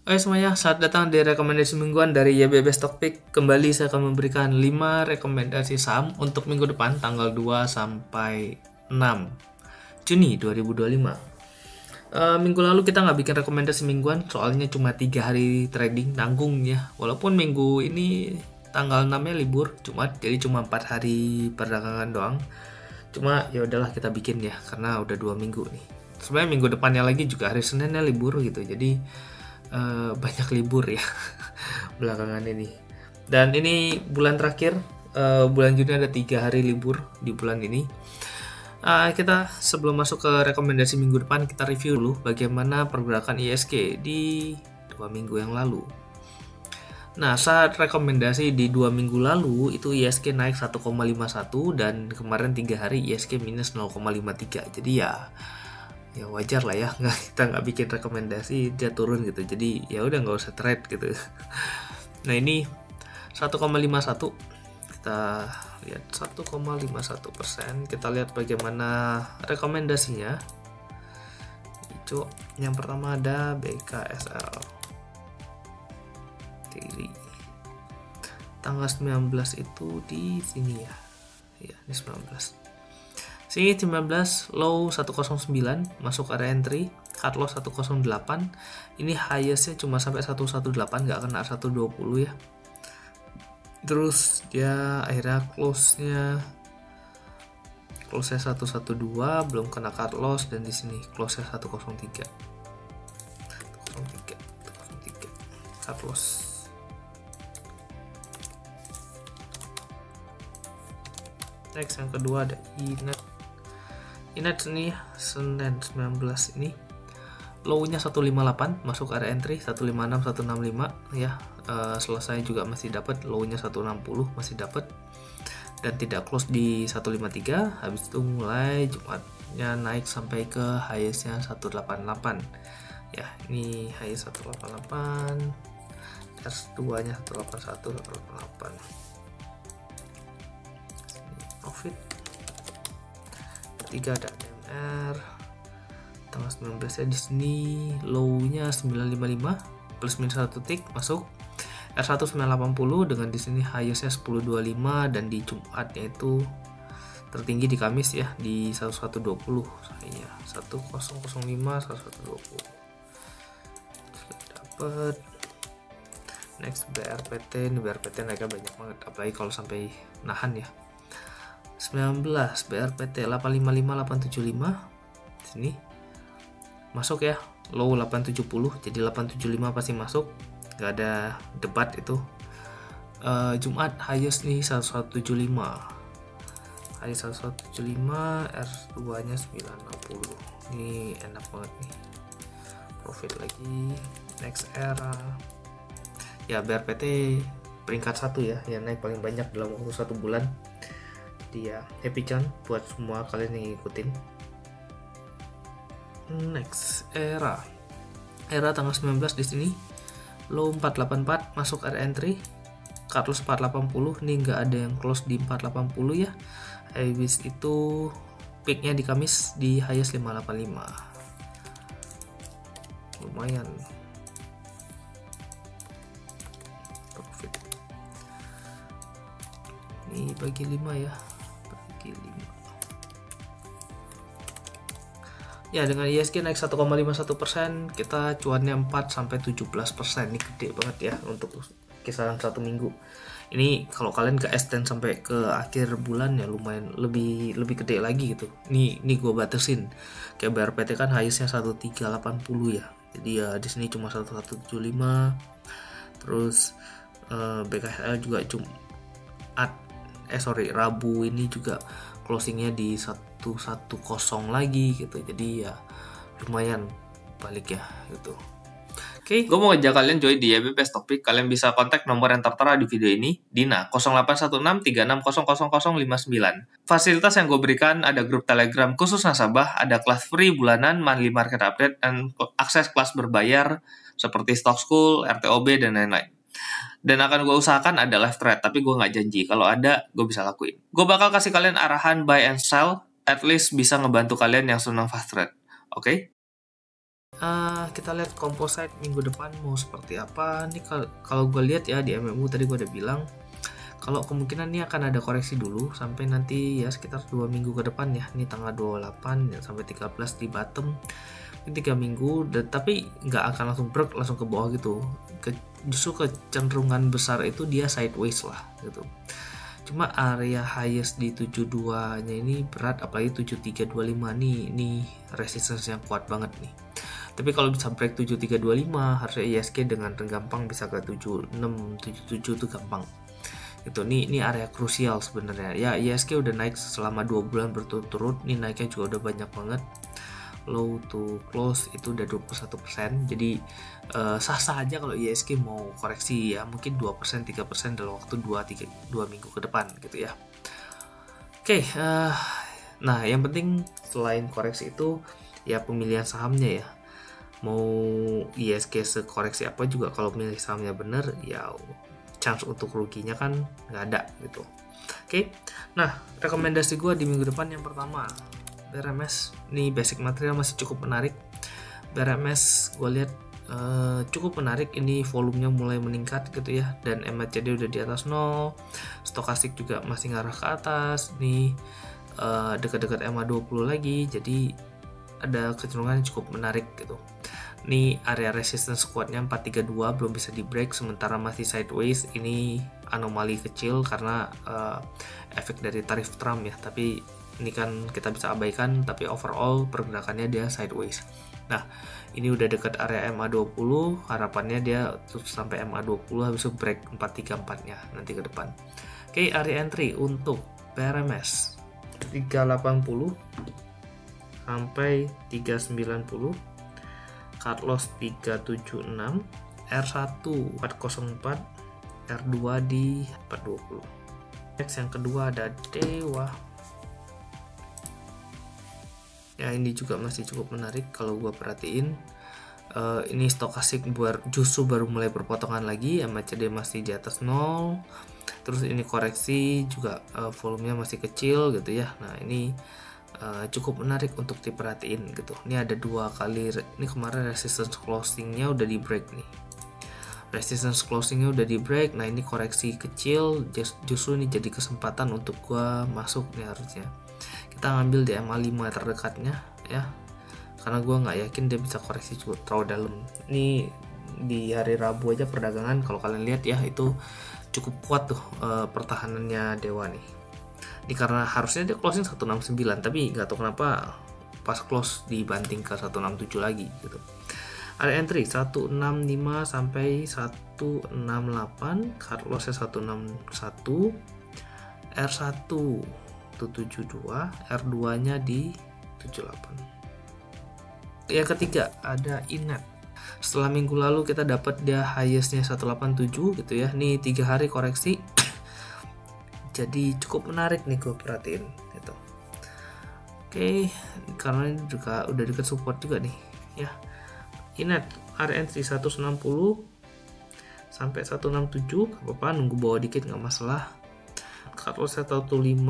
Oke semuanya, saat datang di rekomendasi mingguan dari YBB Stockpick. Kembali saya akan memberikan 5 rekomendasi saham untuk minggu depan tanggal 2 sampai 6 Juni 2025. Minggu lalu kita nggak bikin rekomendasi mingguan, soalnya cuma 3 hari trading, nanggung ya. Walaupun minggu ini tanggal 6-nya libur, jadi cuma 4 hari perdagangan doang. Cuma ya udahlah kita bikin ya, karena udah 2 minggu nih. Sebenarnya minggu depannya lagi juga hari Seninnya libur gitu, jadi banyak libur ya belakangan ini. Dan ini bulan terakhir, bulan Juni ada 3 hari libur di bulan ini. Kita sebelum masuk ke rekomendasi minggu depan, kita review dulu bagaimana pergerakan ISG di 2 minggu yang lalu. Nah, saat rekomendasi di 2 minggu lalu itu ISG naik 1,51 dan kemarin 3 hari ISG minus 0,53. Jadi ya wajar lah ya, kita nggak bikin rekomendasi dia turun gitu, jadi ya udah nggak usah trade gitu. Nah ini 1,51, kita lihat 1,51%. Kita lihat bagaimana rekomendasinya. Hijau yang pertama ada BKSL Kiri, tanggal 19 itu di sini ya ini 19. Sini 19, low 109, masuk area entry, cut loss 108. Ini highestnya cuma sampai 118, nggak kena 120 ya. Terus dia akhirnya close-nya 112, belum kena cut loss, dan di sini close-nya 103. 103 cut loss. Next yang kedua ada Inet ini Senin 19 ini low-nya 158, masuk area entry 156 165 ya. Selesai juga masih dapat, low-nya 160 masih dapat dan tidak close di 153. Habis itu mulai Jumatnya naik sampai ke highest-nya 188 ya. Ini highest 188, S2-nya 181 188. Profit ketiga ada MR tanggal 19 ya. Di sini low-nya 955 plus minus 1 tick, masuk R1 980 dengan di sini highest-nya 1025 dan di Jumatnya itu tertinggi di Kamis ya di 1120 ya, 1005 1120 dapat. Next BRPT, ini BRPT naiknya banyak banget, apalagi kalau sampai nahan ya. 19 BRPT 855 875 sini masuk ya, low 870, jadi 875 pasti masuk, nggak ada debat itu. Jumat highest nih 1175, highest 1175, R2 nya 960. Ini enak banget nih, profit lagi. Next era ya, BRPT peringkat 1 ya, yang naik paling banyak dalam waktu 1 bulan. Dia happy can buat semua kalian yang ngikutin. Next era tanggal 19 di sini low 484, masuk area entry, cut loss 480. Ini nggak ada yang close di 480 ya. Habis itu peaknya di Kamis di highest 585, lumayan profit. Ini bagi 5 ya, bagi 5 ya. Dengan ISG naik 1,51%, kita cuannya 4-17%. Ini gede banget ya untuk kisaran 1 minggu. Ini kalau kalian ke extend sampai ke akhir bulan ya lumayan lebih gede lagi gitu. Ini gue batasin. Kayak BRPT kan highestnya 1380 ya. Jadi ya di sini cuma 1175. Terus BKSL juga Rabu ini juga closingnya di 110 lagi gitu, jadi ya lumayan balik ya gitu. Oke, gue mau ngajak kalian join di YBB Stockpick. Kalian bisa kontak nomor yang tertera di video ini, Dina 0816360059. Fasilitas yang gue berikan ada grup Telegram khusus nasabah, ada kelas free bulanan, monthly market update, dan akses kelas berbayar seperti Stock School, RTOB, dan lain-lain. Dan akan gue usahakan ada live trade, tapi gue nggak janji. Kalau ada, gue bisa lakuin. Gue bakal kasih kalian arahan buy and sell, at least bisa ngebantu kalian yang senang fast trade. Oke? Kita lihat composite minggu depan mau seperti apa nih. Kalau gue lihat ya di MMU tadi gue udah bilang kalau kemungkinan ini akan ada koreksi dulu sampai nanti ya sekitar 2 minggu ke depan ya. Ini tanggal 28 ya, sampai 13 di bottom. Ini 3 minggu tapi nggak akan langsung break langsung ke bawah gitu. Justru kecenderungan besar itu dia sideways lah gitu. Cuma area highest di 72 nya ini berat, apalagi 7325 nih resistance yang kuat banget nih. Tapi kalau bisa break 7325 harusnya ISG dengan gampang bisa ke 76 77 itu gampang. Itu ini area krusial sebenarnya. Ya ISG udah naik selama 2 bulan berturut-turut, nih naiknya juga udah banyak banget. Low to close itu udah 21%. Jadi sah-sah aja kalau ISG mau koreksi ya, mungkin 2% 3% dalam waktu 2 minggu ke depan gitu ya. Oke, nah yang penting selain koreksi itu ya pemilihan sahamnya ya. Mau ISG sekoreksi apa juga kalau milih sahamnya bener ya chance untuk ruginya kan nggak ada gitu. Oke, nah rekomendasi gue di minggu depan yang pertama BRMS. Nih basic material masih cukup menarik. BRMS gue lihat cukup menarik, ini volumenya mulai meningkat gitu ya, dan MACD udah di atas 0, stokastik juga masih ngarah ke atas nih, dekat-dekat MA20 lagi, jadi ada kecenderungan cukup menarik gitu. Ini area resistance kuatnya 432 belum bisa di break, sementara masih sideways. Ini anomali kecil karena efek dari tarif Trump ya, tapi ini kan kita bisa abaikan, tapi overall pergerakannya dia sideways. Nah ini udah dekat area MA20, harapannya dia terus sampai MA20 habis itu break 434 nya nanti ke depan. Oke, area entry untuk PRMS 380 sampai 390, cut loss 376, R1 404, R2 di 420. Next yang kedua ada Dewa. Ya ini juga masih cukup menarik kalau gua perhatiin. Ini stokastik justru baru mulai berpotongan lagi, MACD masih di atas 0. Terus ini koreksi juga, volumenya masih kecil gitu ya. Nah ini cukup menarik untuk diperhatiin gitu. Ini ada 2 kali, ini kemarin resistance closingnya udah di break nih. Resistance closingnya udah di break. Nah ini koreksi kecil, justru ini jadi kesempatan untuk gua masuk nih harusnya. Kita ngambil di MA5 terdekatnya ya, karena gue nggak yakin dia bisa koreksi cukup terlalu dalam. Ini di hari Rabu aja perdagangan kalau kalian lihat ya, itu cukup kuat tuh pertahanannya Dewa nih. Ini karena harusnya dia closing 169, tapi nggak tahu kenapa pas close dibanting ke 167 lagi gitu. Area entry 165 sampai 168, cut lossnya 161, R1 72, R2 nya di 78. Yang ketiga ada Inet. Setelah minggu lalu kita dapat dia highestnya 187 gitu ya, ini 3 hari koreksi jadi cukup menarik nih gue perhatiin gitu. Oke, karena ini juga udah deket support juga nih ya. Inet area entry 160 sampai 167, gak apa-apa, nunggu bawah dikit nggak masalah. Cut loss 155,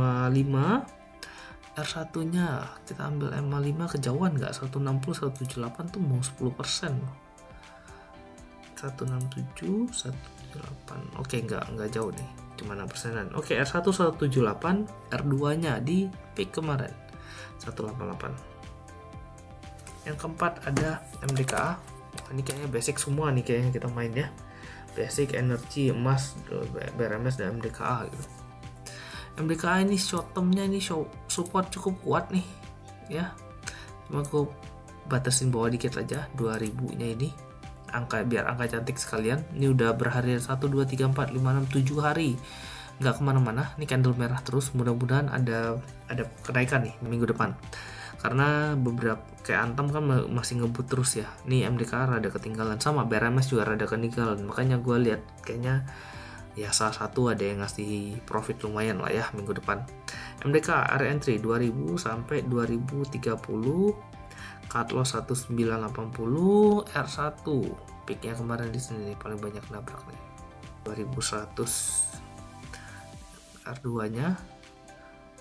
R1 nya kita ambil MA5 kejauhan nggak, 160 178 tuh mau 10% loh. 167 178, oke nggak jauh nih, cuma 6%. Oke, R1 178, R2 nya di peak kemarin 188. Yang keempat ada MDKA. Ini kayaknya basic semua nih kayaknya kita main ya, basic, energi, emas, BRMS dan MDKA gitu. MDKA ini short termnya ini support cukup kuat nih ya, cuma aku batasin bawah dikit aja 2000 nya ini, biar angka cantik sekalian. Ini udah berhari 1 2 3 4 5 6 7 hari nggak kemana-mana, ini candle merah terus. Mudah-mudahan ada kenaikan nih minggu depan, karena beberapa kayak Antam kan masih ngebut terus ya. Nih MDKA rada ketinggalan, sama BRMS juga rada ketinggalan, makanya gue lihat kayaknya ya salah satu ada yang ngasih profit lumayan lah ya minggu depan. MDK area entry 2000 sampai 2030, cut loss 1980, R1 peaknya kemarin di sini nih, paling banyak nabrak nih 2100, R2 nya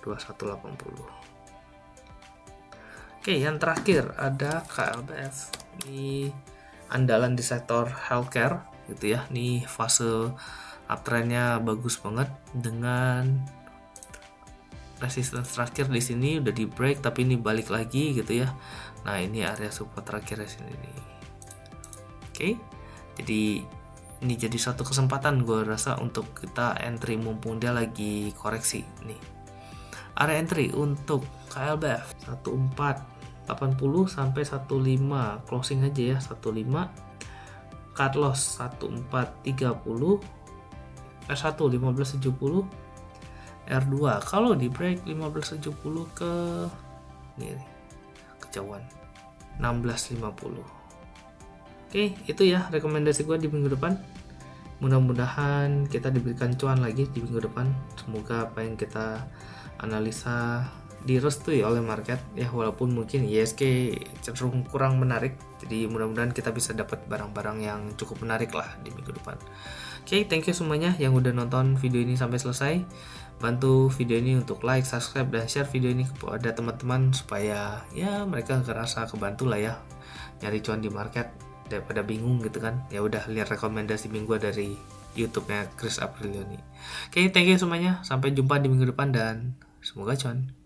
2180. Oke, yang terakhir ada KLBF. Ini andalan di sektor healthcare gitu ya. Nih fase uptrendnya bagus banget dengan resistance terakhir di sini udah di break, tapi ini balik lagi gitu ya. Nah ini area support terakhir di sini nih. Oke, jadi ini jadi satu kesempatan gue rasa untuk kita entry mumpung dia lagi koreksi nih. Area entry untuk KLBF 1480 sampai 15 closing aja ya 15, cut loss 1430, R1 1570, R2 kalau di break 1570 ke ini kejauhan 1650. Oke, itu ya rekomendasi gue di minggu depan. Mudah-mudahan kita diberikan cuan lagi di minggu depan. Semoga apa yang kita analisa direstui oleh market ya, walaupun mungkin ISG cenderung kurang menarik. Jadi mudah-mudahan kita bisa dapat barang-barang yang cukup menarik lah di minggu depan. Oke, thank you semuanya yang udah nonton video ini sampai selesai. Bantu video ini untuk like, subscribe, dan share video ini kepada teman-teman supaya ya mereka ngerasa kebantu lah ya nyari cuan di market daripada bingung gitu kan. Ya udah lihat rekomendasi minggu dari YouTube-nya Chris Aprilioni. Oke, thank you semuanya. Sampai jumpa di minggu depan dan semoga cuan.